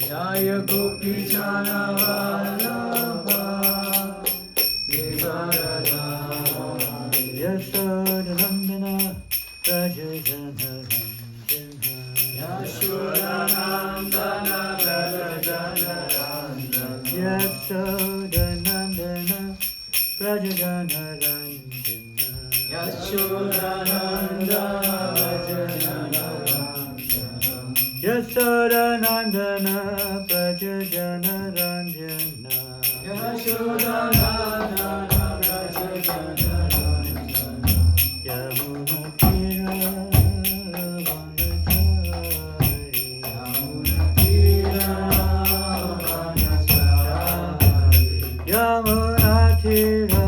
Jaya Gopi Jana Vallabha Nivarana Yashodanandana Raja Jana Ranjana Yashodanandana Raja Jana Ranjana Yashodanandana Raja Jana Ranjana Yashodanandana Raja Jana Yashodanandana Praja Jana Ranjana Yashodanandana Praja Jana Ranjana Yamuna Tira Vanachari Yamuna Tira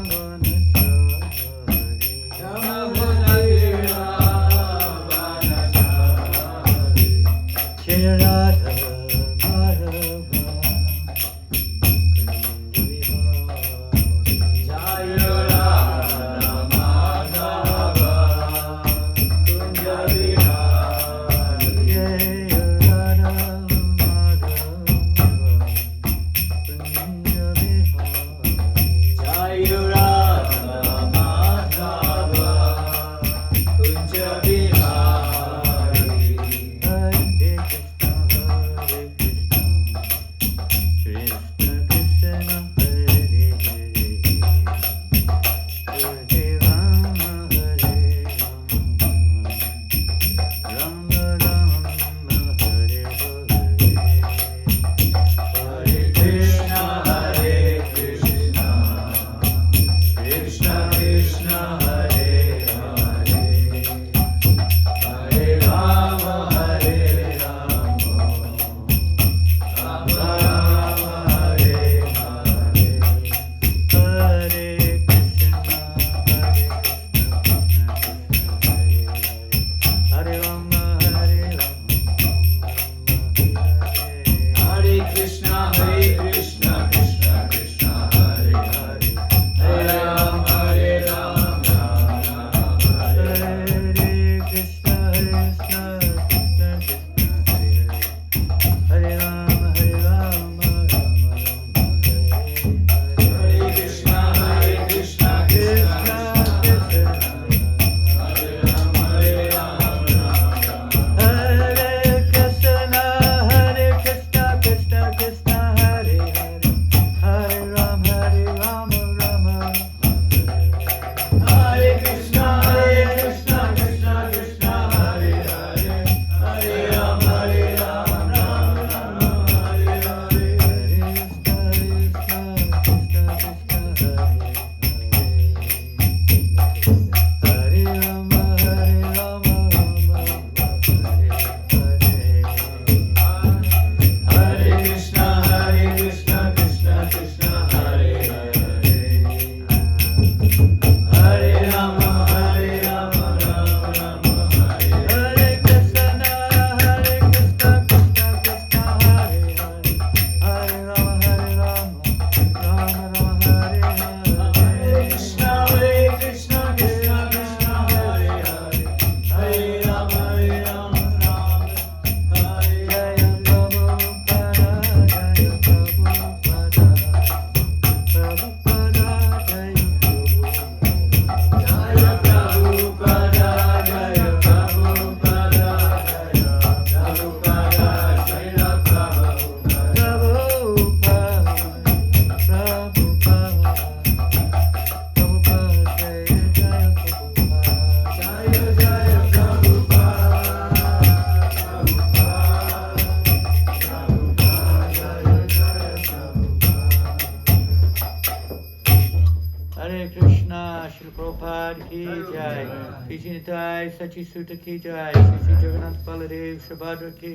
Vanachari Yamuna Tira Sachi Sutta ki jai, Shri Jagannath Baladev Shabhadra ki,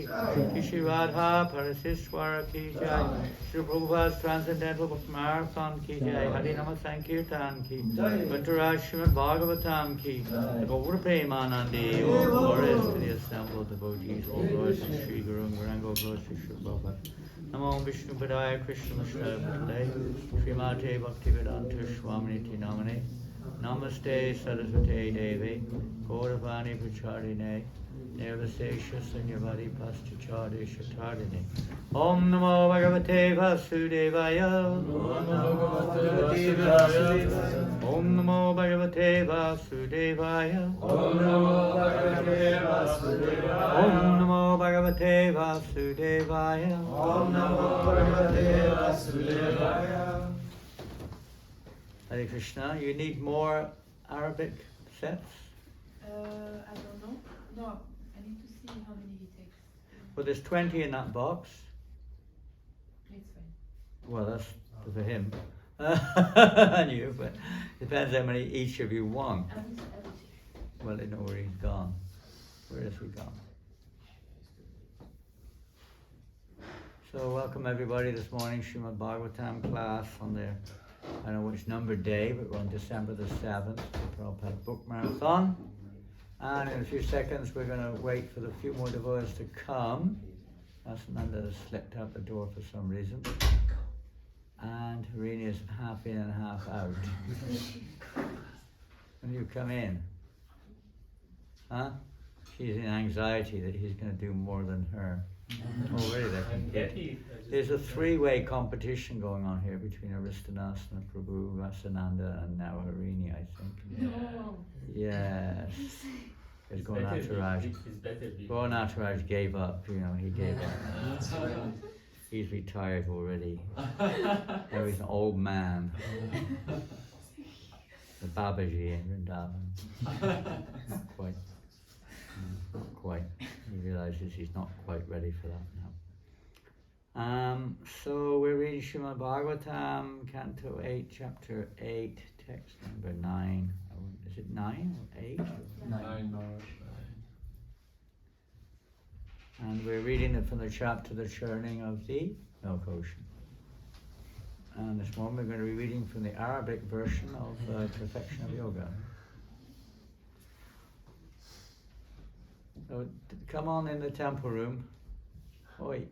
Shri Radha Parasishwara ki jai, Shri Prabhupada's Transcendental Marathon ki jai, Hari Nama Sankirtan ki, Bhattaraj Srimad Bhagavatam ki, the Gaura Premanandi, all glories to the assembled devotees, all glories to Shri Guru Gauranga, all glories to Shri Prabhupada. Namo Vishnu Padaya Krishna Vishnu Padaya, Shri Mate Bhaktivedanta Swamini Namane. Namaste Saraswate Devi, Gauravani Pracharine, Nirvasesha Sunyavadi Paschachadi Shatardini. Om Namo Bhagavate Vasudevaya. Om Namo Bhagavate Vasudevaya. Om Namo Bhagavate Vasudevaya. Om Namo Bhagavate Vasudevaya. Om Namo Bhagavate Vasudevaya. Hare Krishna, you need more Arabic sets? I don't know. No, I need to see how many he takes. Well, there's 20 in that box. It's fine. Well, that's for him. And you, but depends how many each of you want. I will see. Well, they know where he's gone. Where is he gone? So welcome everybody this morning, Srimad Bhagavatam class on the, I don't know which number day, but we're on December the 7th, the Prabhupada Book Marathon. And in a few seconds we're going to wait for the few more devotees to come. Asananda has slipped out the door for some reason. And Harini is half in and half out. When you come in, huh? She's in anxiety that he's going to do more than her. Oh, really? There's a three-way competition going on here between Aristanasana, Prabhu, Vasananda, and now Harini, I think. No. Yes. Because Gauranataraj gave up, you know, he gave up. He's retired already. Now he's an old man. The Babaji in Vrindavan. Not quite. Not quite. He realizes he's not quite ready for that now. So we're reading Srimad Bhagavatam, Canto 8, Chapter 8, text number 9. Is it 9 or 8? 9. And we're reading it from the chapter The Churning of the Milk Ocean. And this morning we're going to be reading from the Arabic version of Perfection of Yoga. So come on in the temple room. Oi.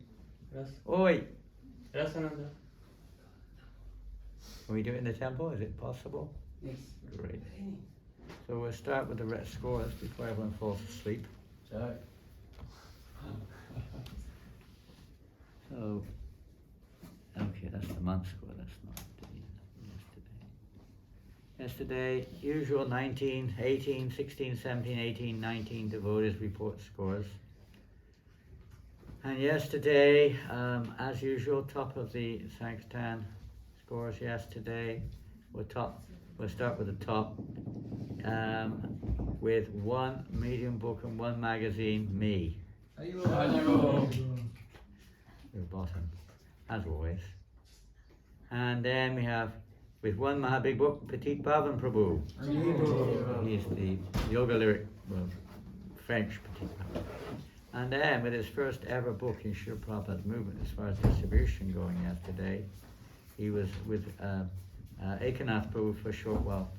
Yes. Oi. Yes, Ananda. Can we do it in the temple? Is it possible? Yes. Great. So we'll start with the rest scores before everyone falls asleep. Sorry. So, okay, that's the month score, that's not yesterday. Yesterday, usual 19, 18, 16, 17, 18, 19 devotees report scores. And yesterday, as usual, top of the Sankirtan scores yesterday. We'll start with the top, with one medium book and one magazine, me. The bottom, as always. And then we have, with one Mahabig book, Petit Pavan Prabhu. He's the yoga lyric, well, French Petit Pavan. And then with his first ever book in Srila Prabhupada's movement, as far as distribution going yesterday, he was with Ekanath Prabhu for a short while.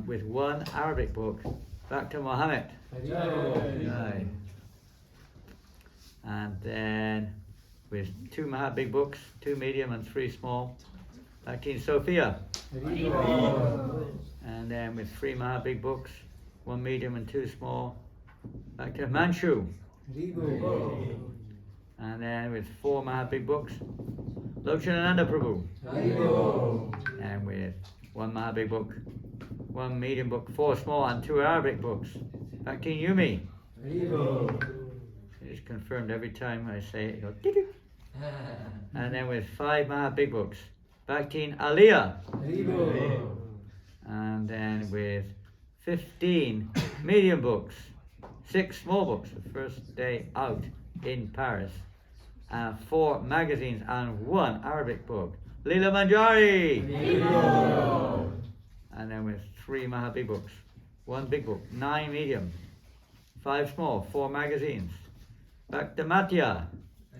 With one Arabic book, back to Mohammed. Right. And then with two Mahabig books, two medium and three small, back to Sophia. And then with three Mahabig books, one medium and two small, back to Manchu. And then with four Mahabig books, Lokshanananda Prabhu. And with one Mahabig book, one medium book, four small and two Arabic books, back to Yumi. It's confirmed every time I say it, it goes tick. And then with five Mahabig books, Bhaktin Aliyah. And then with 15 medium books, 6 small books, the first day out in Paris, 4 magazines and 1 Arabic book, Leela Manjari. And then with 3 Mahabig books, 1 big book, 9 medium, 5 small, 4 magazines, back to Matya.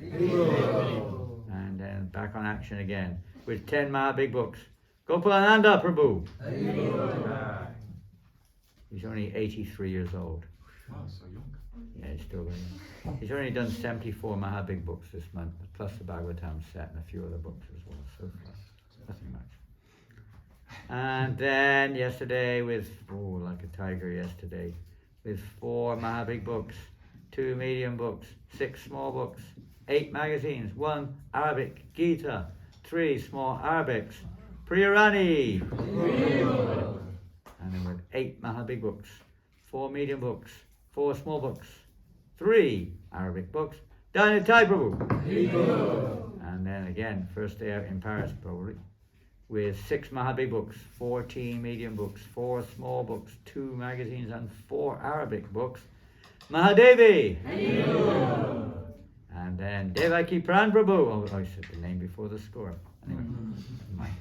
And then back on action again with 10 Mahabig books, Gopalananda Prabhu. He's only 83 years old. Wow, so young. Yeah, he's still very young. He's only done 74 Mahabig books this month, plus the Bhagavatam set and a few other books as well, so far. Nothing much. And then yesterday with, like a tiger yesterday, with 4 Mahabig books, 2 medium books, 6 small books, 8 magazines, 1 Arabic Gita, 3 small Arabics, Priyarani. And then with 8 Mahabig books, 4 medium books, 4 small books, 3 Arabic books, Danitai Prabhu. And then again, first day out in Paris probably, with 6 Mahabig books, 14 medium books, 4 small books, 2 magazines and 4 Arabic books, Mahadevi. And then Devaki Pran Prabhu. Oh, I said the name before the score. Anyway,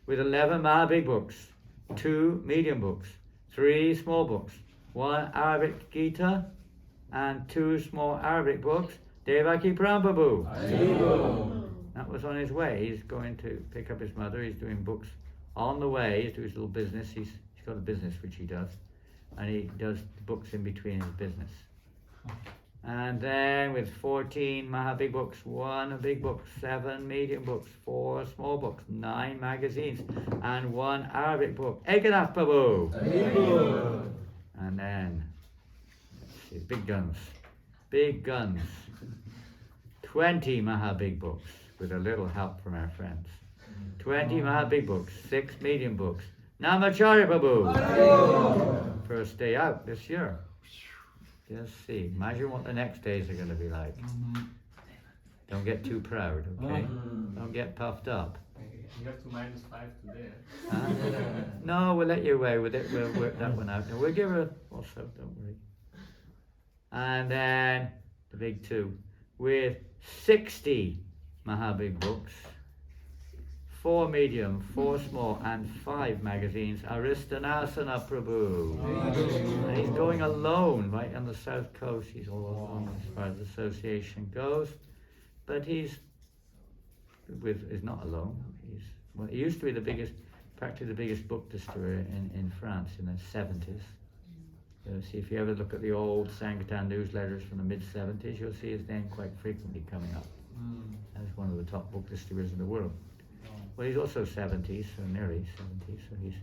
with 11 Mahabig books, 2 medium books, 3 small books, 1 Arabic Gita, and 2 small Arabic books, Devaki Pran Prabhu. That was on his way. He's going to pick up his mother. He's doing books on the way. He's doing his little business. He's got a business which he does, and he does the books in between his business. And then with 14 Mahabig books, 1 big book, 7 medium books, 4 small books, 9 magazines, and 1 Arabic book, Ekanath Prabhu. And then, let's see, big guns, 20 Mahabig books, with a little help from our friends. 20 Mahabig books, 6 medium books, Namacharya Prabhu. First day out this year. Just see. Imagine what the next days are going to be like. Don't get too proud, okay? Don't get puffed up. You have to -5 today. No, we'll let you away with it. We'll work that one out. And we'll give her also, don't worry. And then the big 2 with 60 Mahabig books, 4 medium, 4 small, and 5 magazines, Aristanasana Prabhu. And he's going alone right on the south coast. He's all alone as far as association goes. But he's not alone. He used to be practically the biggest book distiller in France in the 70s. See, if you ever look at the old Sankirtan newsletters from the mid-70s, you'll see his name quite frequently coming up as one of the top book distillers in the world. Well, he's also 70s, so nearly 70s, so he's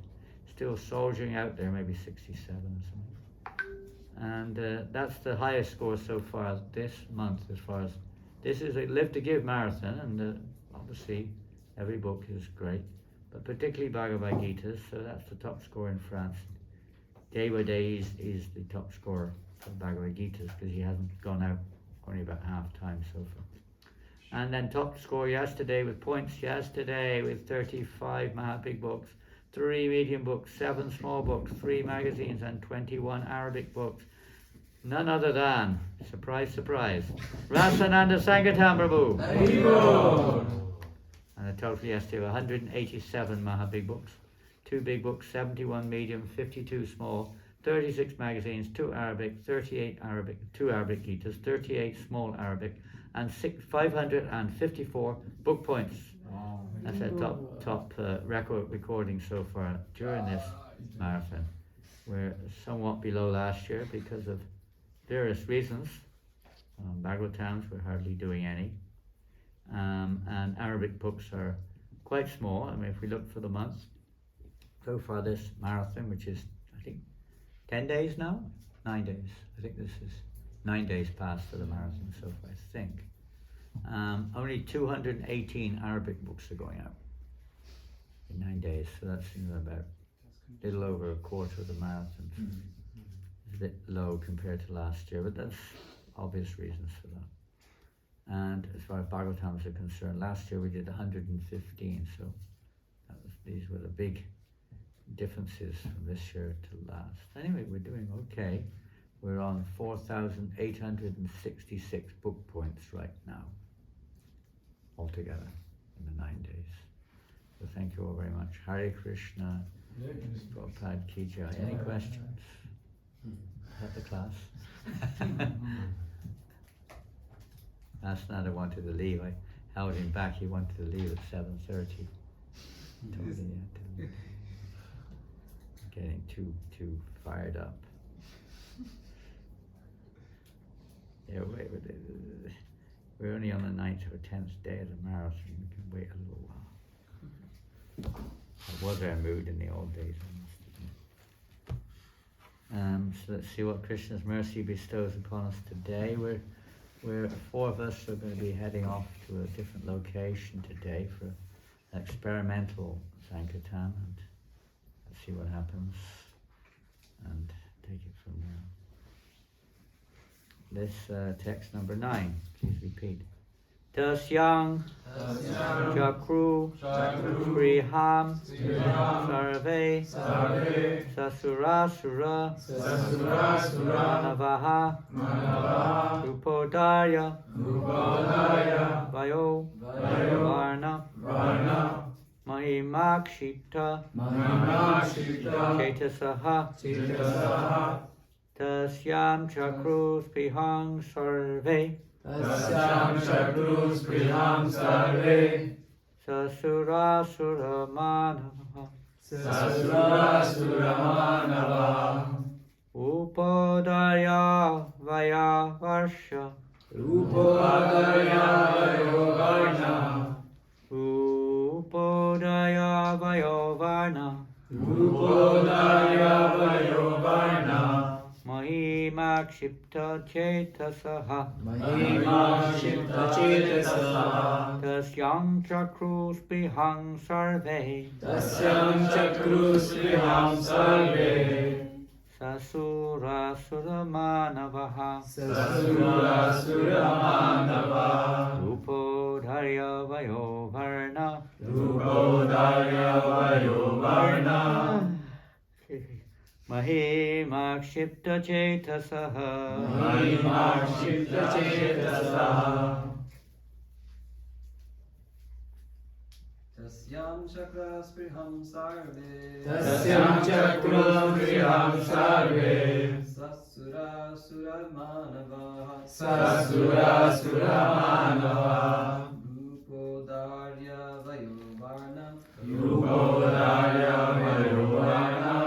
still soldiering out there, maybe 67 or something. And that's the highest score so far this month, as far as this is a Live to Give marathon, and obviously every book is great, but particularly Bhagavad Gita, so that's the top score in France. Day by day he's the top scorer for Bhagavad Gita because he hasn't gone out only about half time so far. And then top score yesterday with 35 Mahabig books, 3 medium books, 7 small books, 3 magazines and 21 Arabic books. None other than, surprise, surprise, Rasananda Sankirtan Prabhu. And a total yesterday of 187 Mahabig books, 2 big books, 71 medium, 52 small, 36 magazines, 2 Arabic, 38 Arabic, 2 Arabic Gitas, 38 small Arabic, and 554 book points. That's a top record recording so far during this marathon. We're somewhat below last year because of various reasons. Bhagavatams, we're hardly doing any. And Arabic books are quite small. I mean, if we look for the month, so far this marathon, which is, I think, 10 days now? 9 days. I think this is 9 days past for the marathon so far, I think. Only 218 Arabic books are going out in 9 days, so that's about a little over a quarter of the marathon. It's a bit low compared to last year, but that's obvious reasons for that. And as far as Bhagavatams are concerned, last year we did 115, so these were the big differences from this year to last. Anyway, we're doing okay. We're on 4,866 book points right now, altogether in the 9 days. So thank you all very much. Hare Krishna, Prabhupada Ki Jai. Any questions? Is that the class? Last night I wanted to leave. I held him back. He wanted to leave at 7:30. Getting too fired up. Yeah, we're only on the 9th or 10th day of the marathon. We can wait a little while. That was our mood in the old days, I must admit. So let's see what Krishna's mercy bestows upon us today. We're 4 of us are going to be heading off to a different location today for an experimental Sankirtan, and let's see what happens and take it from there. This text number 9, please repeat. Tasyang Chakru Spriham Sarve Sasurasura Manavaha Rupodarya Vayo Varna Mahimakshita Chetasaha Tasyam Chakru Spriham Sarve Tasyam Chakrus Priham Sarve Sasura Suramanava Sasura Suramanava Upodaya Vaya Varsha Rupadaya Vayovarna Upodaya Vayovarna Rupadaya Vayovarna Mahimakshipta Chetasaha Mahimakshipta Chetasaha Tasyam Chakrus Bihang Sarve Tasyam Chakrus Priham Sarve Sasura Suramanavaha Sasura Suramanava Rupodharya Vayovarna Rupadaya Vayovarna Mahimakshipta Chetasaha Mahimakshipta Chetasaha Tasyam chakras priham sarve Tasyam Chakrus Priham Sarve Sasura sura manava Sasura Suramanava Rupodarya vayovarna Rupadaya Vayovarna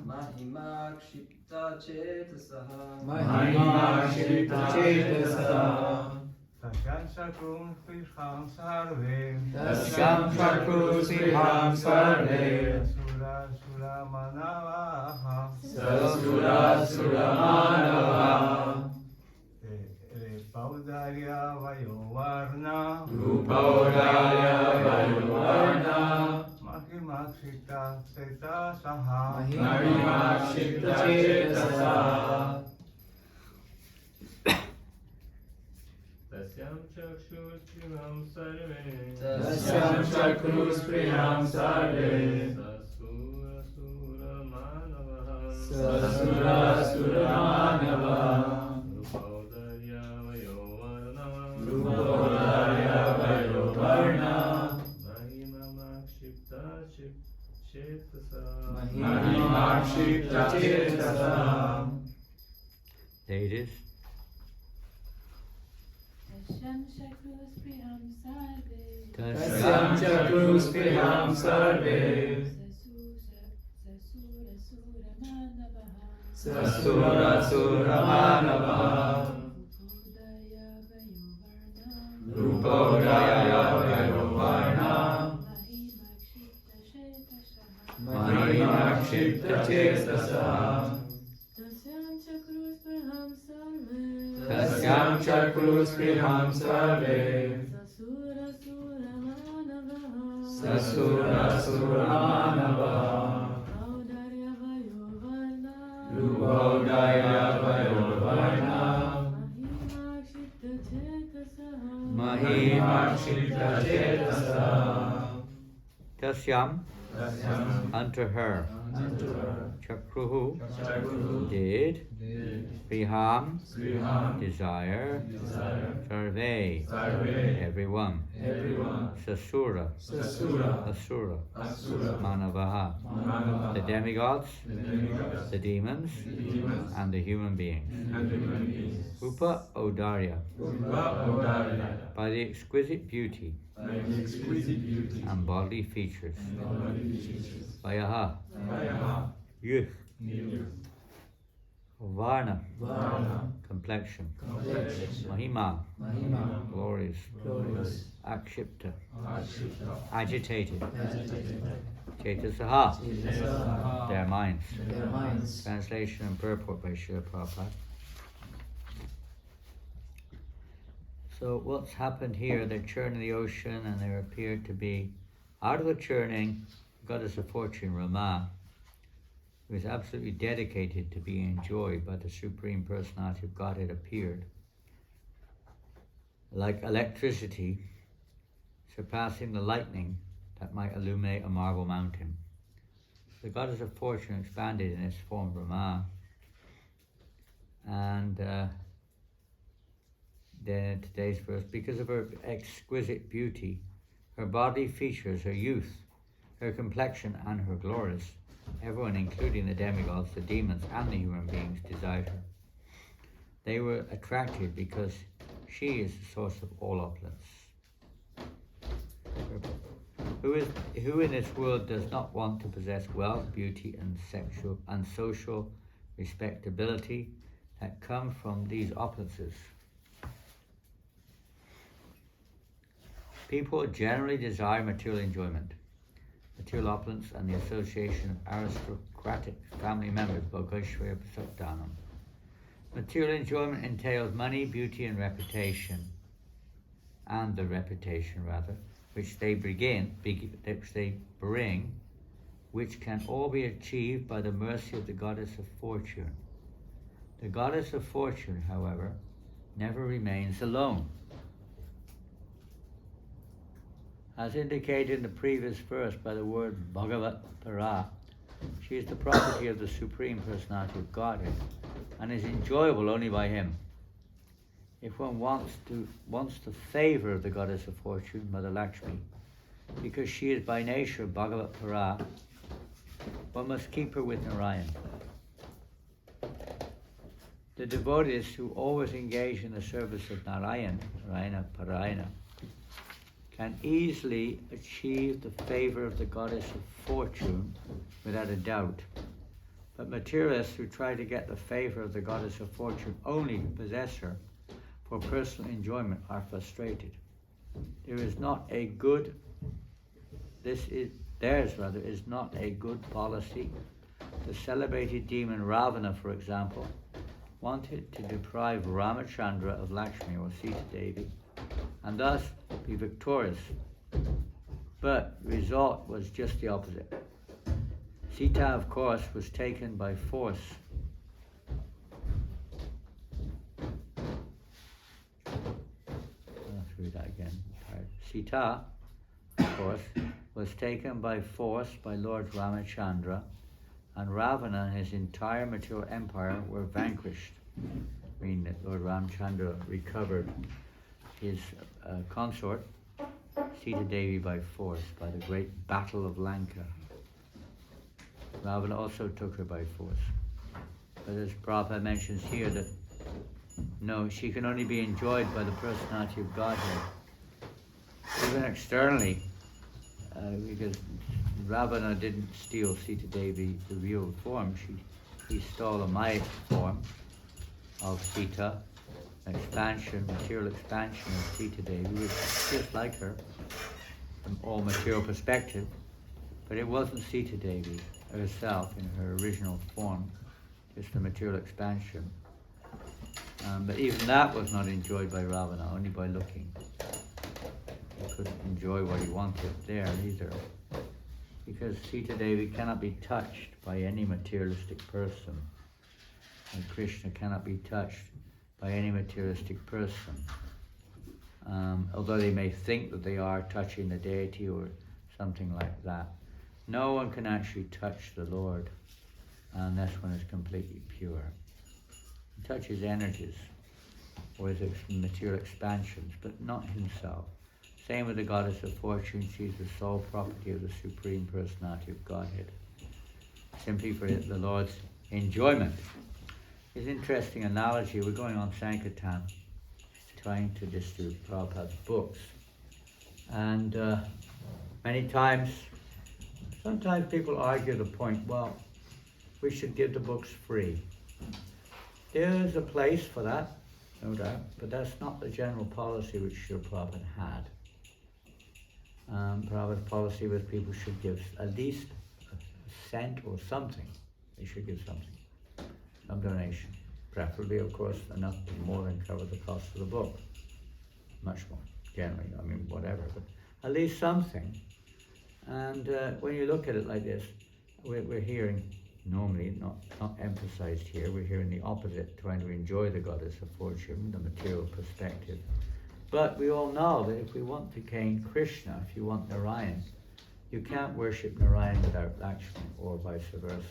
Mahimakshipta chetasaha Mahimakshipta Chetasaha Tasyam Chakrus Priham Sarve Tasyam Chakrus Priham Sarve Sura Sura Manavaha Sasura Suramanava Paudarya Vayovarna Rupadaya Vayovarna Mahimakshita Chetasaha Mahimakshipta Chetasaha Tasyam Chakshus Priham Sarve Tasyam Chakrus Priham Sarve Sasura Sura Manavaha Sasura Suramanava Rupaudarya Vayovarna Rupadaya Vayovarna Mahimakshipta Chetasaha Mahimakshipta Chetasaha Ladies, Tasyam Chakrus Priham Sarve Tasyam Chakrus Priham Sarve Sasura Sasura Suramanava Rupadaya Vayovarna Rupadaya Vayovarna Mahimakshipta Chetasaha Tasyam Chakrus Priham Sarve Tasyam Chakrus Priham Sarve Sasura Sasura Rupadaya Vayovarna Mahimakshipta Chetasaha Tasyam unto her Chakruhu did Priham desire Sarve everyone Sasura Asura Manavaha the demigods the demons and the human beings Upa Odarya by the exquisite beauty and bodily features Vayaha Yuh Varna complexion Mahima glorious Akshipta. Akshipta. Agitated. Agitated. Chetasaha. Chetasaha. Their minds. Their minds. Translation and purport by Srila Prabhupada. So what's happened here, they're churning the ocean and there appeared to be, out of the churning, goddess of fortune, Rama, who is absolutely dedicated to being enjoyed by the Supreme Personality of Godhead, appeared. Like electricity, surpassing the lightning that might illuminate a marble mountain. The goddess of fortune expanded in this form, Rama, and then today's verse, because of her exquisite beauty, her bodily features, her youth, her complexion, and her glories, everyone, including the demigods, the demons, and the human beings, desired her. They were attracted because she is the source of all opulence. Who in this world does not want to possess wealth, beauty, and sexual and social respectability that come from these opulences? People generally desire material enjoyment, material opulence, and the association of aristocratic family members, Bhogashvaya Prasakdanam. Material enjoyment entails money, beauty, and reputation, and the reputation, rather, which they bring, which can all be achieved by the mercy of the goddess of fortune. The goddess of fortune, however, never remains alone. As indicated in the previous verse by the word Bhagavat Para, she is the property of the Supreme Personality of Godhead and is enjoyable only by Him. If one wants the favor of the goddess of fortune, Mother Lakshmi, because she is by nature Bhagavat Para, one must keep her with Narayan. The devotees who always engage in the service of Narayan, Narayana Parayana, can easily achieve the favor of the goddess of fortune without a doubt. But materialists who try to get the favor of the goddess of fortune only to possess her for personal enjoyment are frustrated. Theirs is not a good policy. The celebrated demon Ravana, for example, wanted to deprive Ramachandra of Lakshmi or Sita Devi and thus be victorious. But the result was just the opposite. Sita, of course, was taken by force. Let's read that again. Sita, of course, was taken by force by Lord Ramachandra, and Ravana and his entire material empire were vanquished, meaning that Lord Ramachandra recovered his consort, Sita Devi, by force, by the great battle of Lanka. Ravana also took her by force. But as Prabhupada mentions here, that no, she can only be enjoyed by the personality of Godhead. Even externally, because Ravana didn't steal Sita Devi, the real form. He stole a Maya form of Sita, material expansion of Sita Devi, which was just like her from all material perspective, but it wasn't Sita Devi herself in her original form, just a material expansion. But even that was not enjoyed by Ravana, only by looking. He couldn't enjoy what he wanted there either, because Sita Devi cannot be touched by any materialistic person, and Krishna cannot be touched by any materialistic person, although they may think that they are touching the deity or something like that. No one can actually touch the Lord unless one is completely pure. He touches energies or his material expansions, but not himself. Same with the goddess of fortune. She's the sole property of the Supreme Personality of Godhead, simply for the Lord's enjoyment. It's an interesting analogy. We're going on Sankirtan, trying to distribute Prabhupada's books. And many times, sometimes people argue the point, well, we should give the books free. There's a place for that, no doubt, but that's not the general policy which Srila Prabhupada had. Prabhupada's policy was people should give at least a cent or something. They should give something, some donation. Preferably, of course, enough to more than cover the cost of the book. Much more, generally, I mean, whatever, but at least something. And when you look at it like this, we're hearing, normally, not emphasized here, we're hearing the opposite, trying to enjoy the goddess of fortune, the material perspective. But we all know that if we want to gain Krishna, if you want Narayan, you can't worship Narayan without Lakshmi, or vice versa.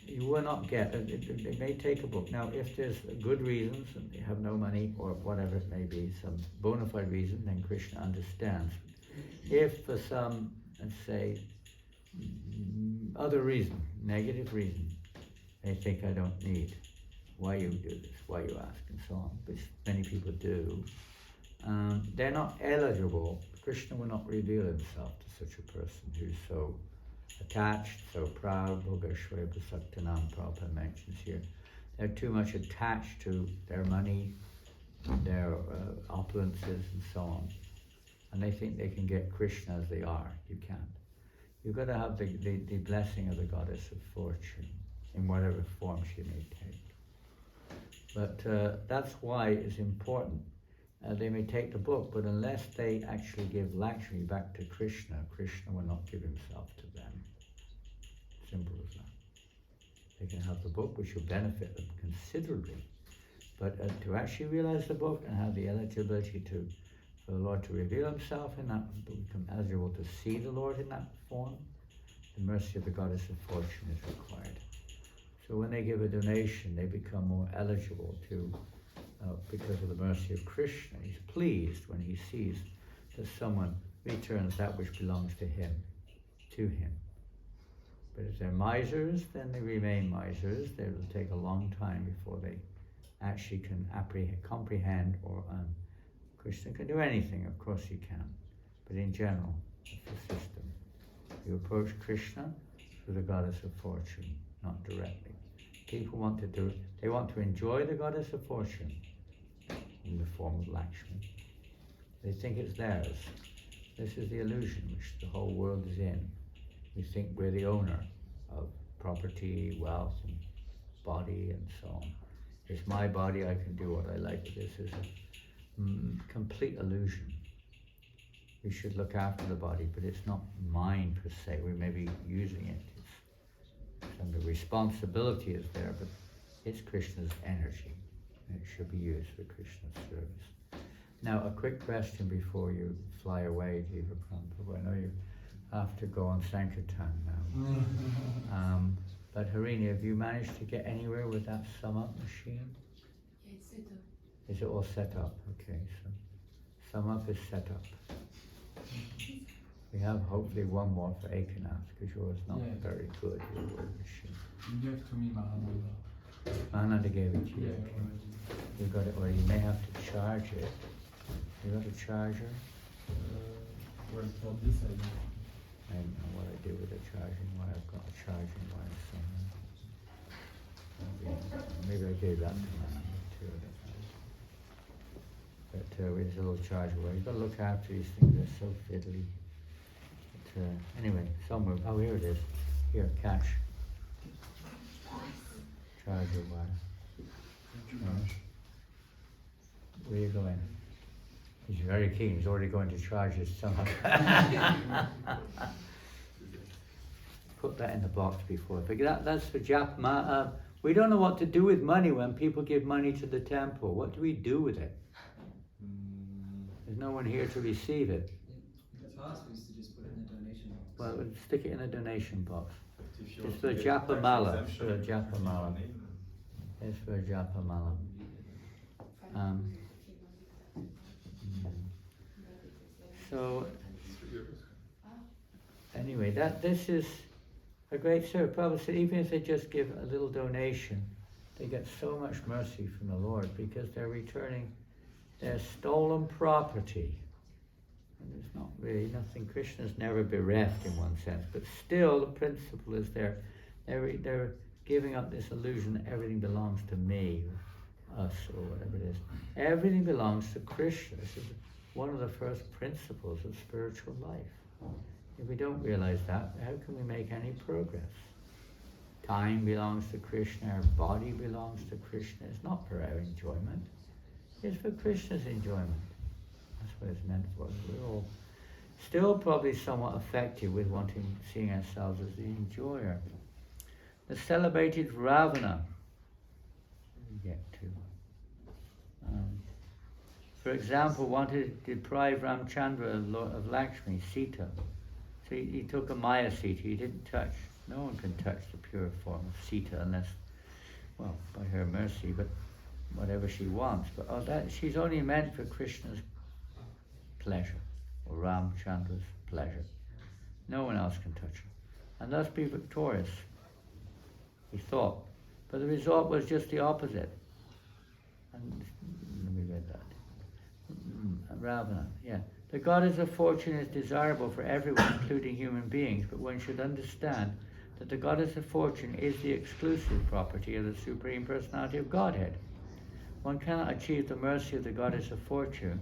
You will not get it. It may take a book. Now, if there's good reasons and you have no money or whatever it may be, some bona fide reason, then Krishna understands. If for some, let's say, other reason, negative reason, they think I don't need, why you do this, why you ask, and so on, which many people do, they're not eligible. Krishna will not reveal himself to such a person who's so attached, so proud. Bhogeshwari Prasaktanam Prabhupada mentions here. They're too much attached to their money, their opulences, and so on. And they think they can get Krishna as they are. You can't. You've got to have the blessing of the goddess of fortune, in whatever form she may take. But that's why it's important. They may take the book, but unless they actually give Lakshmi back to Krishna, Krishna will not give himself to them. Simple as that. They can have the book, which will benefit them considerably. But to actually realize the book and have the eligibility for the Lord to reveal himself in that, to become eligible to see the Lord in that form, the mercy of the goddess of fortune is required. So when they give a donation, they become more eligible to, because of the mercy of Krishna. He's pleased when he sees that someone returns that which belongs to him, to him. But if they're misers, then they remain misers. They will take a long time before they actually can comprehend, or Krishna can do anything, of course he can. But in general, it's the system. You approach Krishna through the goddess of fortune, not directly. People want to do it. They want to enjoy the goddess of fortune in the form of Lakshmi. They think it's theirs. This is the illusion which the whole world is in. We think we're the owner of property, wealth, and body, and so on. It's my body, I can do what I like with this. Is a complete illusion. We should look after the body, but it's not mine per se. We may be using it. And the responsibility is there, but it's Krishna's energy. And it should be used for Krishna's service. Now, a quick question before you fly away, Jiva Prabhu. I know you have to go on Sankirtan now. But Harini, have you managed to get anywhere with that sum up machine? Yeah, it's set up. Is it all set up? Okay, so sum up is set up. We have hopefully one more for Ekanath, because yours is not very good, your word machine. You gave to me, Mahananda. Mahananda gave it to you. Yeah, Okay. already. You got it, or you may have to charge it. You got a charger? Well, for this I do. I don't know what I do with the charging wire. I've got a charging wire somewhere. Maybe I gave that to Mahananda too. But with a little charger wire, you've got to look after these things. They're so fiddly. But, anyway, somewhere. Oh, here it is. Here, cash. Charger wire. Thank you much. Where are you going? He's very keen. He's already going to charge his son. Put that in the box before. But that's for Japa. We don't know what to do with money when people give money to the temple. What do we do with it? There's no one here to receive it. In the past, we used to just put it in the donation box. Well, we'll stick it in a donation box. If you It's want for to get Japa tax Mala. exemption, For Japa Mala. It's for Japa Mala. So anyway, this is a great service. Prabhupada said even if they just give a little donation, they get so much mercy from the Lord, because they're returning their stolen property. And there's not really nothing. Krishna's never bereft in one sense, but still the principle is they're giving up this illusion that everything belongs to me, or us, or whatever it is. Everything belongs to Krishna. This is one of the first principles of spiritual life. If we don't realize that, how can we make any progress? Time belongs to Krishna, our body belongs to Krishna. It's not for our enjoyment. It's for Krishna's enjoyment. That's what it's meant for. We're all still probably somewhat affected with seeing ourselves as the enjoyer. The celebrated Ravana, we get to. For example, wanted to deprive Ramchandra of Lakshmi, Sita. So he took a Maya Sita, he didn't touch. No one can touch the pure form of Sita unless, well, by her mercy, but whatever she wants. But that she's only meant for Krishna's pleasure, or Ramchandra's pleasure. No one else can touch her, and thus be victorious, he thought. But the result was just the opposite. And let me read that. Ravana, yeah. The goddess of fortune is desirable for everyone, including human beings, but one should understand that the goddess of fortune is the exclusive property of the Supreme Personality of Godhead. One cannot achieve the mercy of the goddess of fortune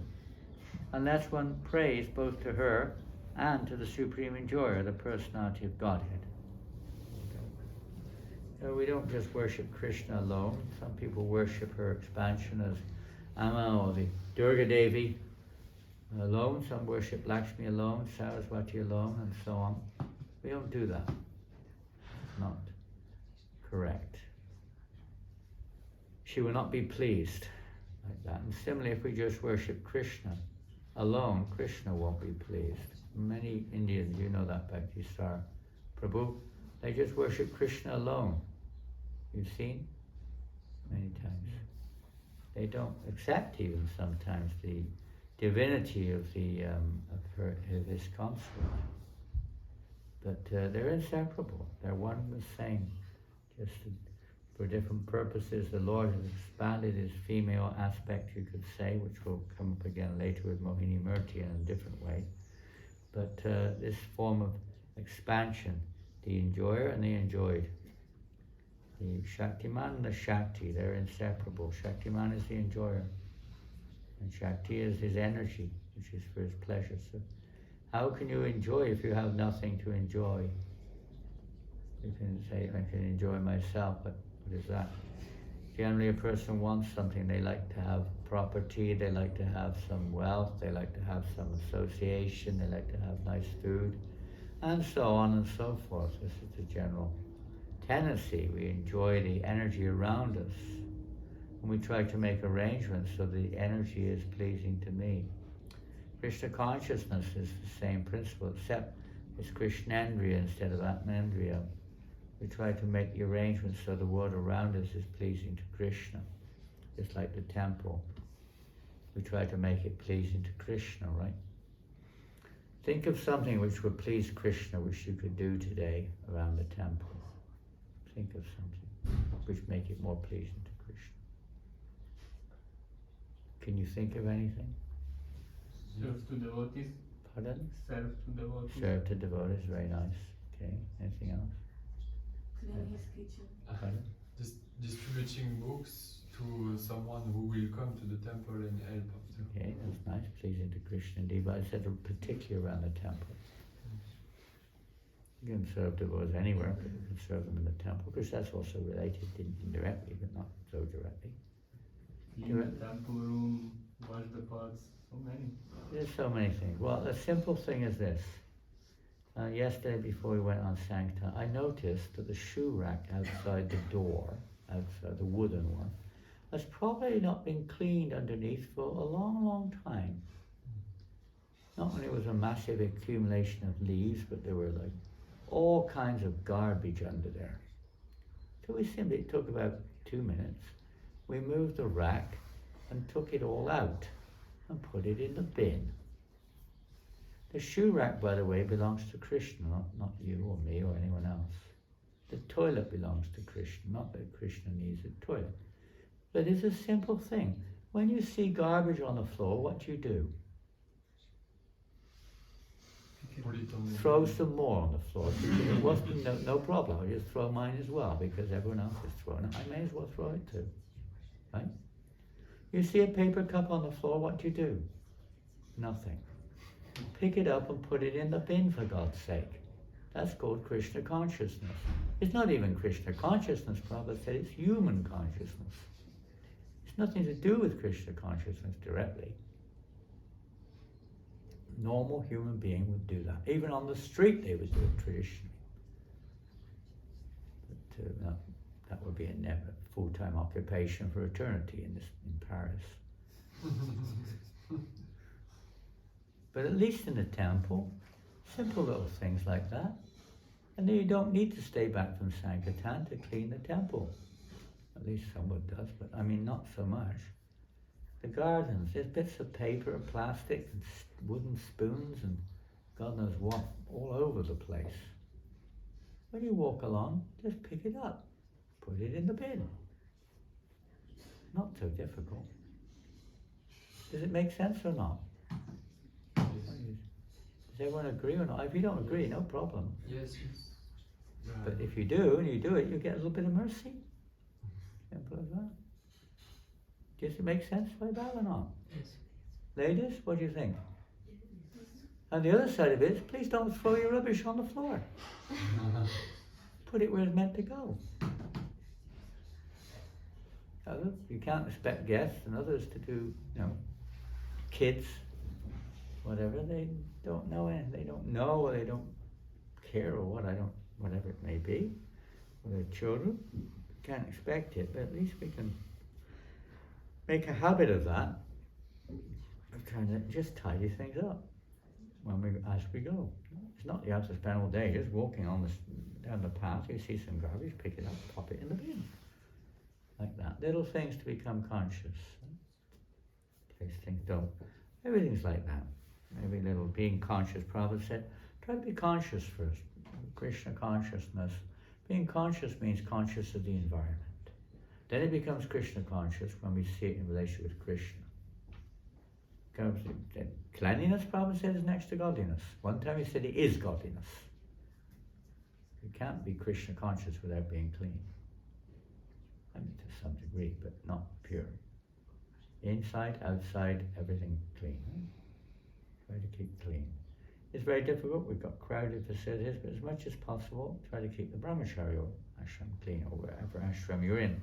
unless one prays both to her and to the Supreme Enjoyer, the Personality of Godhead. So we don't just worship Krishna alone. Some people worship her expansion as Amma or the Durga Devi alone. Some worship Lakshmi alone, Saraswati alone, and so on. We don't do that. It's not correct. She will not be pleased like that. And similarly, if we just worship Krishna alone, Krishna won't be pleased. Many Indians, you know that, Bhakti Star Prabhu, they just worship Krishna alone. You've seen? Many times. They don't accept even sometimes the divinity of his consort. But they're inseparable. They're one and the same. Just for different purposes, the Lord has expanded his female aspect, you could say, which will come up again later with Mohini Murti in a different way. But this form of expansion, the enjoyer and the enjoyed. The Shaktiman and the Shakti, they're inseparable. Shaktiman is the enjoyer, and Shakti is his energy, which is for his pleasure. So how can you enjoy if you have nothing to enjoy? You can say, I can enjoy myself, but what is that? Generally a person wants something. They like to have property, they like to have some wealth, they like to have some association, they like to have nice food, and so on and so forth. This is the general tendency. We enjoy the energy around us, and we try to make arrangements so the energy is pleasing to me. Krishna consciousness is the same principle, except it's Krishnendriya instead of Atmendriya. We try to make the arrangements so the world around us is pleasing to Krishna, just like the temple. We try to make it pleasing to Krishna, right? Think of something which would please Krishna, which you could do today around the temple. Think of something which make it more pleasing to Krishna. Can you think of anything? Serve to devotees. Pardon? Serve to devotees. Serve to devotees, very nice. Okay, anything else? Clean his kitchen. Pardon? Just distributing books to someone who will come to the temple and help after. Okay, that's nice, pleasing to Krishna indeed, but I said particularly around the temple. You can serve devotees anywhere, but you can serve them in the temple, because that's also related indirectly, but not so directly. Clean the temple room, wash the pots, so many. There's so many things. Well, the simple thing is this. Yesterday, before we went on Sanctum, I noticed that the shoe rack outside the door, outside the wooden one, has probably not been cleaned underneath for a long, long time. Not only was a massive accumulation of leaves, but there were like all kinds of garbage under there. So we simply took about 2 minutes. We moved the rack and took it all out and put it in the bin. The shoe rack, by the way, belongs to Krishna, not you or me or anyone else. The toilet belongs to Krishna, not that Krishna needs a toilet. But it's a simple thing. When you see garbage on the floor, what do you do? Put it on the Throw some more on the floor. It wasn't no problem. I just throw mine as well because everyone else is throwing it. I may as well throw it too, right? You see a paper cup on the floor, what do you do? nothing. Pick it up and put it in the bin, for God's sake. That's called Krishna consciousness. It's not even Krishna consciousness, Prabhupada said, it's human consciousness. It's nothing to do with Krishna consciousness directly. Normal human being would do that. Even on the street they would do it traditionally. But that would be a never full-time occupation for eternity in Paris. But at least in the temple, simple little things like that. And then you don't need to stay back from Sankirtan to clean the temple. At least someone does, but I mean not so much. The gardens, there's bits of paper and plastic and wooden spoons and God knows what all over the place. When you walk along, just pick it up, put it in the bin. Not so difficult. Does it make sense or not? Does everyone agree or not? If you don't agree, no problem. Yes. But if you do, and you do it, you get a little bit of mercy. Simple as that. Does it make sense like that or not? Yes. Ladies, what do you think? And the other side of it is, please don't throw your rubbish on the floor. Put it where it's meant to go. You can't expect guests and others to do, kids, whatever, they don't know anything. They don't know or they don't care or whatever it may be. Or their children, can't expect it, but at least we can make a habit of that, of trying to just tidy things up as we go. It's not you have to spend all day just walking down the path, you see some garbage, pick it up, pop it in the bin. Like that. Little things to become conscious. In case things don't. Everything's like that. Every little being conscious, Prabhupada said, try to be conscious first. Krishna consciousness. Being conscious means conscious of the environment. Then it becomes Krishna conscious when we see it in relation with Krishna. Cleanliness, Prabhupada said, is next to godliness. One time he said it is godliness. You can't be Krishna conscious without being clean. I mean, to some degree, but not pure. Inside, outside, everything clean. Try to keep clean. It's very difficult. We've got crowded facilities, but as much as possible, try to keep the brahmachari ashram clean, or wherever ashram you're in.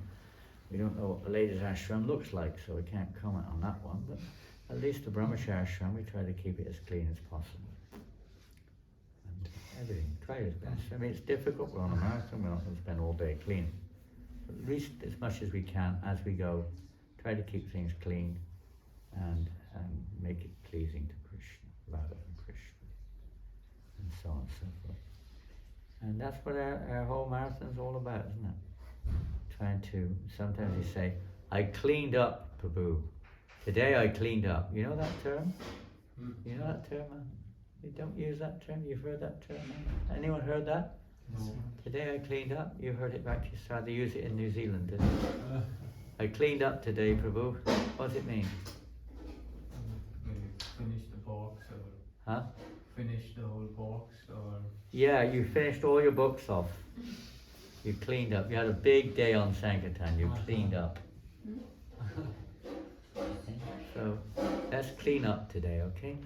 We don't know what the ladies' ashram looks like, so we can't comment on that one, but at least the brahmachari ashram, we try to keep it as clean as possible. And everything, try as best. I mean, it's difficult. We're on a marathon. We're not going to spend all day cleaning. But at least as much as we can, as we go, try to keep things clean and make it pleasing to Krishna rather than Krishna, and so on and so forth. And that's what our whole marathon's all about, isn't it? Trying to, sometimes you say, I cleaned up, Prabhu. Today I cleaned up. You know that term? You know that term? You don't use that term? You've heard that term? Anyone heard that? No. Today I cleaned up. You heard it back. You started to use it in New Zealand, didn't you? I cleaned up today, Prabhu. What does it mean? Finish the box or Huh? finish the whole box or Yeah, you finished all your books off. You cleaned up. You had a big day on Sankirtan. You cleaned up. Okay, so let's clean up today, okay?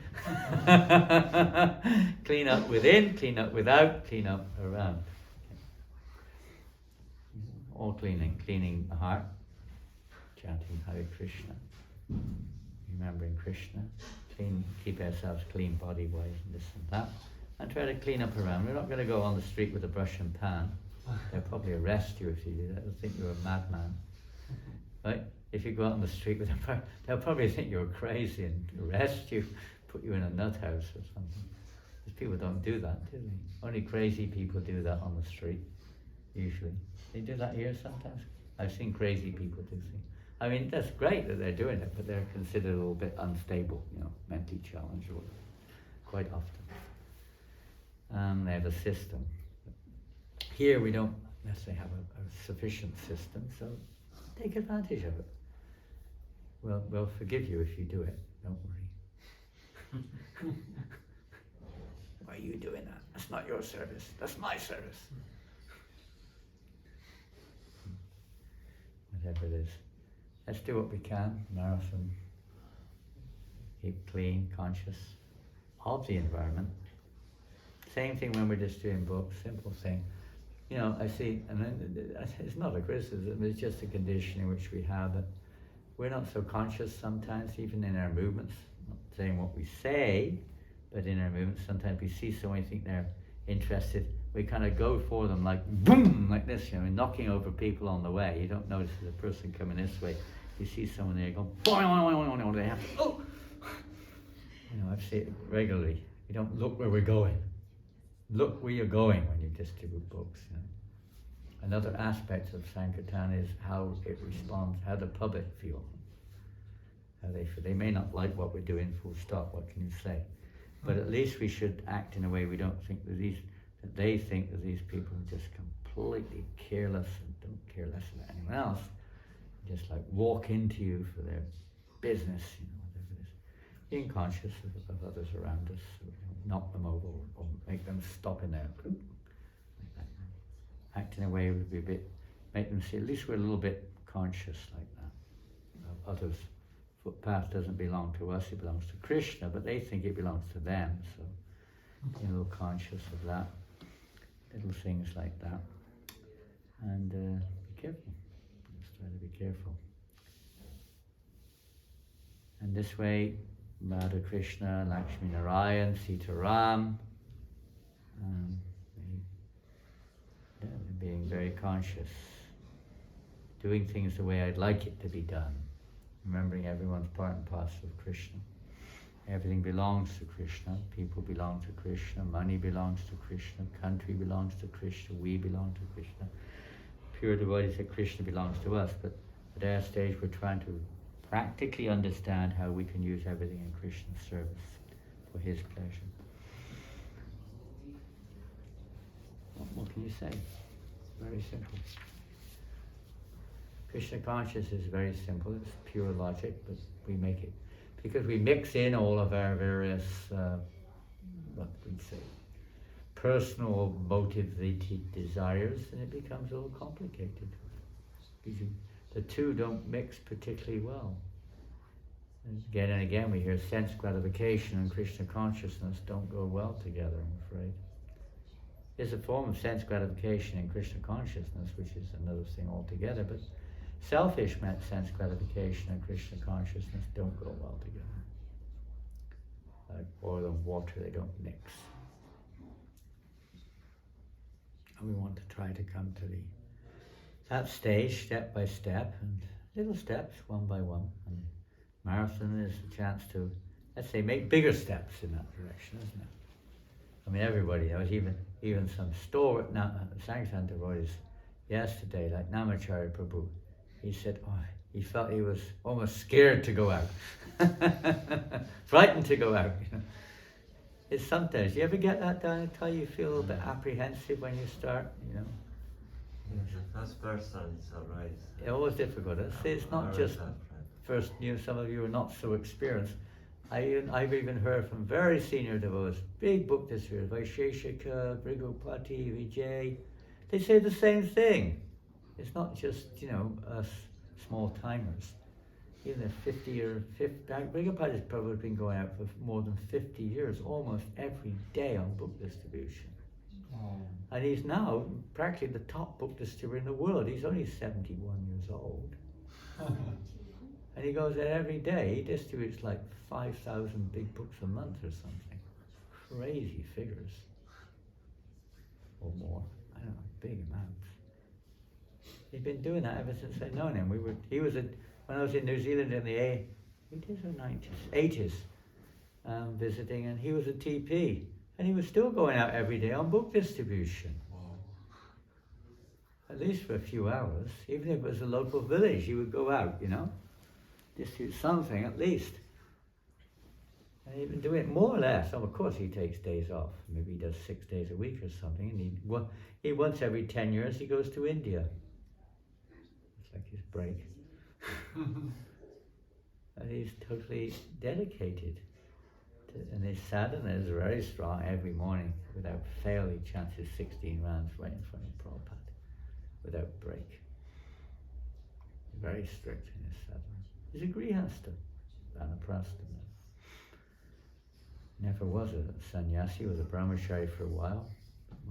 Clean up within, clean up without, clean up around. All cleaning the heart, chanting Hare Krishna, remembering Krishna, keep ourselves clean body-wise and this and that, and try to clean up around. We're not going to go on the street with a brush and pan. They'll probably arrest you if you do that. They'll think you're a madman, right? If you go out on the street with a brush, they'll probably think you're crazy and arrest you, put you in a nut house or something. Because people don't do that, do they? Only crazy people do that on the street, usually. They do that here sometimes. I've seen crazy people do things. I mean, that's great that they're doing it, but they're considered a little bit unstable, mentally challenged quite often. They have a system. Here we don't necessarily have a sufficient system, so take advantage of it. We'll forgive you if you do it, don't worry. Why are you doing that? That's not your service, that's my service. Whatever it is. Let's do what we can. Marathon keep clean, conscious of the environment. Same thing when we're just doing books, simple thing. You know, I see, and it's not a criticism, it's just a condition in which we have that we're not so conscious sometimes, even in our movements, not saying what we say, but in our movements, sometimes we see someone, we think they're interested, we kind of go for them like boom, like this, you know, knocking over people on the way. You don't notice there's a person coming this way. You see someone there, you go, boing, they have to, oh! You know, I've seen it regularly. You don't look where we're going. Look where you're going when you distribute books. You know. Another aspect of Sankirtan is how it responds, how the public feel. How they feel. They may not like what we're doing, full stop, what can you say? But at least we should act in a way we don't think that they think that these people are just completely careless and don't care less about anyone else. Just like walk into you for their business, you know, whatever it is. Being conscious of others around us, so we don't knock them over or make them stop in there. Like that. Act in a way would be a bit, make them see, at least we're a little bit conscious like that of others. Footpath doesn't belong to us, it belongs to Krishna, but they think it belongs to them, so be a little conscious of that. Little things like that. And be careful. Just try to be careful. And this way, Radha Krishna, Lakshmi Narayan, Sita Ram, being very conscious, doing things the way I'd like it to be done, remembering everyone's part and parcel of Krishna. Everything belongs to Krishna, people belong to Krishna, money belongs to Krishna, country belongs to Krishna, we belong to Krishna. Pure devotees say Krishna belongs to us, but at our stage we're trying to practically understand how we can use everything in Krishna's service for his pleasure. What can you say? Very simple. Krishna consciousness is very simple, it's pure logic, but we make it, because we mix in all of our various, what we'd say, personal motivated desires, and it becomes a little complicated. The two don't mix particularly well. And again we hear sense gratification and Krishna consciousness don't go well together, I'm afraid. There's a form of sense gratification in Krishna consciousness, which is another thing altogether, but selfish sense gratification and Krishna consciousness don't go well together. Like oil and water, they don't mix. And we want to try to come to that stage, step by step, and little steps, one by one. And marathon is a chance to, let's say, make bigger steps in that direction, isn't it? I mean, everybody, there was even some stalwart Sankirtan devotees yesterday, like Namacharya Prabhu. He said, he felt he was almost scared to go out, frightened to go out. You know. It's sometimes, you ever get that down until you feel a little bit apprehensive when you start, you know? The first person is alright. It's always difficult. It's not just first, some of you are not so experienced. I've even heard from very senior devotees, big book distributors, Vaisheshika, Brigopati, Vijay. They say the same thing. It's not just, us small timers. Even if 50 or 50, Brigopati's probably been going out for more than 50 years, almost every day on book distribution. Oh. And he's now practically the top book distributor in the world. He's only 71 years old. And he goes out every day. He distributes like 5,000 big books a month or something. Crazy figures. Or more. I don't know, big amounts. He's been doing that ever since I've known him. When I was in New Zealand in the 80s or 90s, 80s, visiting, and he was a TP. And he was still going out every day on book distribution. Wow. At least for a few hours. Even if it was a local village, he would go out, distribute something at least. And he'd been doing it more or less. So of course he takes days off. Maybe he does 6 days a week or something. And he once every 10 years he goes to India. It's like his break. And he's totally dedicated. And his sadhana is very strong every morning. Without fail, he chants his 16 rounds right in front of Prabhupada. Without break. Very strict in his sadhana. He's a grihastha, vanaprastha. never was a sannyasi, he was a brahmachari for a while.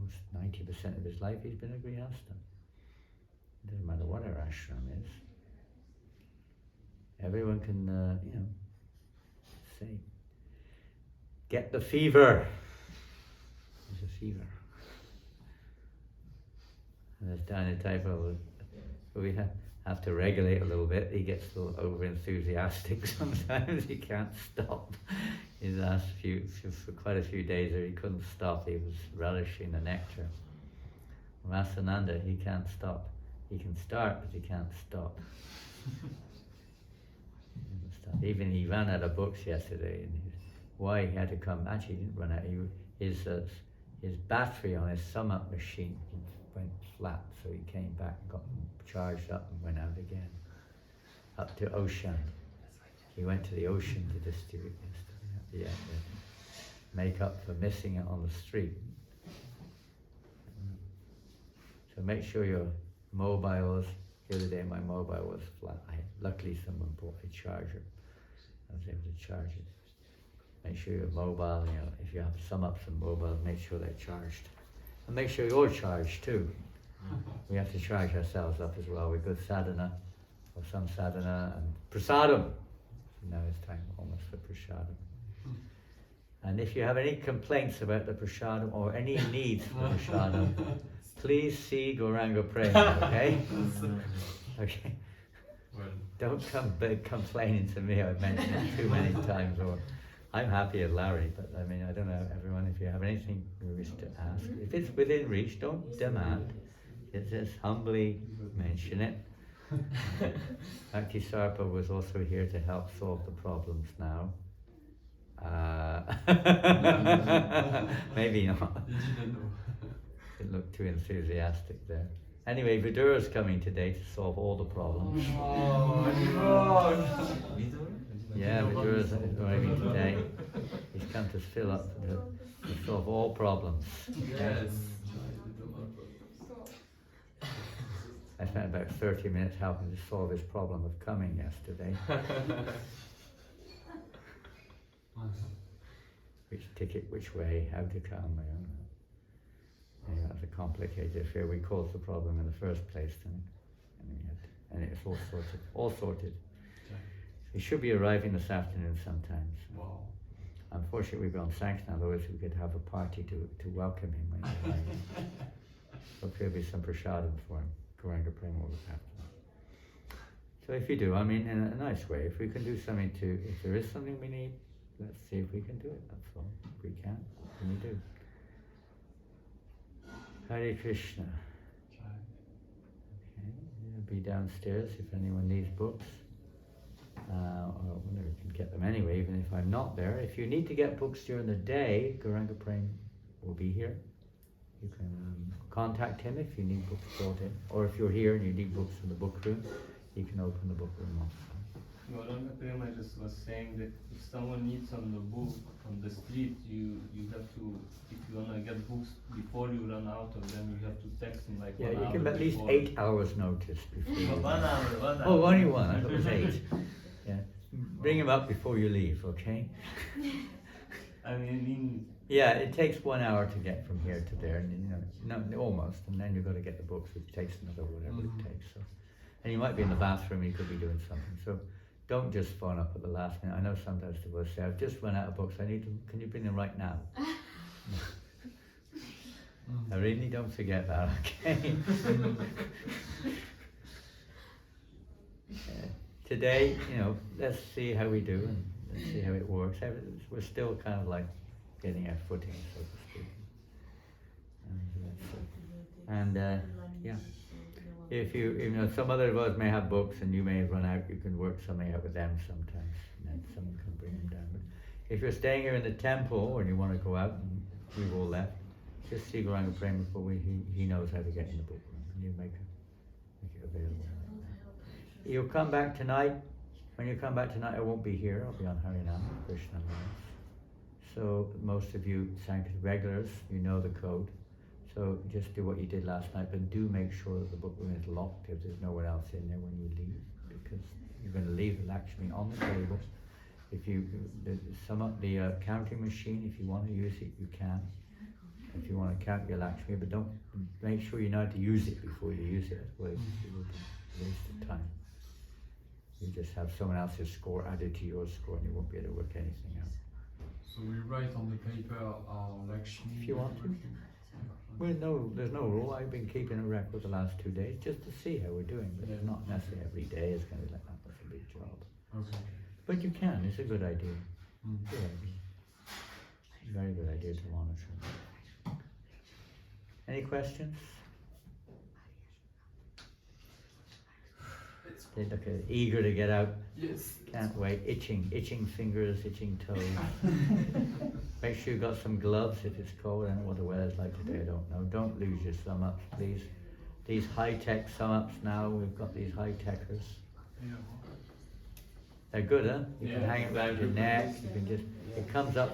Most 90% of his life he's been a grihastha. It doesn't matter what our ashram is. Everyone can, say, get the fever. There's a fever. And there's down a type of, we have to regulate a little bit. He gets a little over enthusiastic sometimes. He can't stop. His last for quite a few days there, he couldn't stop. He was relishing the nectar. Rasananda, he can't stop. He can start, but he can't stop. Even he ran out of books yesterday, and why he had to come. Actually, he didn't run out. His battery on his sum up machine went flat, so he came back and got charged up and went out again, up to Ocean. He went to the ocean to distribute yesterday. To make up for missing it on the street. So make sure your mobiles. The other day my mobile was flat. Luckily someone bought a charger. I was able to charge it. Make sure your mobile, if you have sum ups and mobiles, make sure they're charged. And make sure you're charged too. We have to charge ourselves up as well with good sadhana, or some sadhana, and prasadam. Now it's time almost for prasadam. And if you have any complaints about the prasadam or any needs for prasadam, please see Gauranga Prema, okay? Okay. Well, Don't come complaining to me. I've mentioned it too many times. Or I'm happy at Larry, but I mean, I don't know, everyone, if you have anything you wish to ask, if it's within reach, don't demand. Just humbly mention it. Bhakti Sarpa was also here to help solve the problems now. Maybe not. he didn't know. Didn't look too enthusiastic there. Anyway, Vidura's coming today to solve all the problems. Yeah, Vidura's arriving today. He's come to fill up, to solve all problems. Yes. I spent about 30 minutes helping to solve his problem of coming yesterday. Which ticket, which way, how to come. Yeah, that's a complicated affair. We caused the problem in the first place, and it's all sorted. He should be arriving this afternoon sometime. So. Wow. Unfortunately, we've been on sanction, otherwise we could have a party to welcome him when he arrives. Hopefully there'll be some prasadam for him. Gauranga Prema will look after him. So if you do, I mean, in a nice way, if we can do something if there is something we need, let's see if we can do it, that's all. If we can, then we do. Hare Krishna. Okay, it'll be downstairs if anyone needs books. Or whether you can get them anyway, even if I'm not there. If you need to get books during the day, Gauranga Prema will be here. You can contact him if you need books brought in. Or if you're here and you need books from the book room, you can open the book room also. Gauranga Prema just was saying that if someone needs on the book on the street, you have to, if you want to get books before you run out of them, you have to text him like 1 hour Yeah, you give at least before. 8 hours notice before you 1 hour, 1 hour. Oh, only one, I thought it was 8. Yeah. Bring him up before you leave, okay? I mean, Yeah, it takes 1 hour to get from here to there, and almost, and then you've got to get the books, which takes another whatever it takes. So, and you might be in the bathroom, you could be doing something. So, don't just phone up at the last minute. I know sometimes people say, "I've just run out of books. I need them. Can you bring them right now?" I really don't forget that, okay? Today, let's see how we do and let's see how it works. We're still kind of like getting our footing, so to speak. And yeah, if some other of us may have books and you may have run out, you can work something out with them sometimes, and then someone can bring them down. But if you're staying here in the temple and you want to go out, and we've all left, just see Gauranga Prema before he knows how to get in the book room, and you make it available. You'll come back tonight. When you come back tonight, I won't be here. I'll be on Harinam, Krishna Mass. So most of you Sankirtan regulars, you know the code. So just do what you did last night, but do make sure that the book room is locked if there's no one else in there when you leave, because you're going to leave the Lakshmi on the table. If you, the counting machine, if you want to use it, you can. If you want to count your Lakshmi, but don't, make sure you know how to use it before you use it, otherwise it will be a waste of time. You just have someone else's score added to your score and you won't be able to work anything out. So we write on the paper our Lakshmi. If you want to. Well, there's no rule. I've been keeping a record the last 2 days just to see how we're doing, but it's not necessarily every day. It's going to be like that. That's a big job. Okay. But you can. It's a good idea. Mm. Good idea. Very good idea to monitor. Any questions? They look eager to get out. Yes. Can't wait. Itching fingers, itching toes. Make sure you've got some gloves if it's cold. I don't know what the weather's like today. I don't know. Don't lose your sum ups, please. These high-tech sum ups now. We've got these high-techers. Yeah. They're good, huh? You can Yeah. hang it around your neck. You can just. It comes up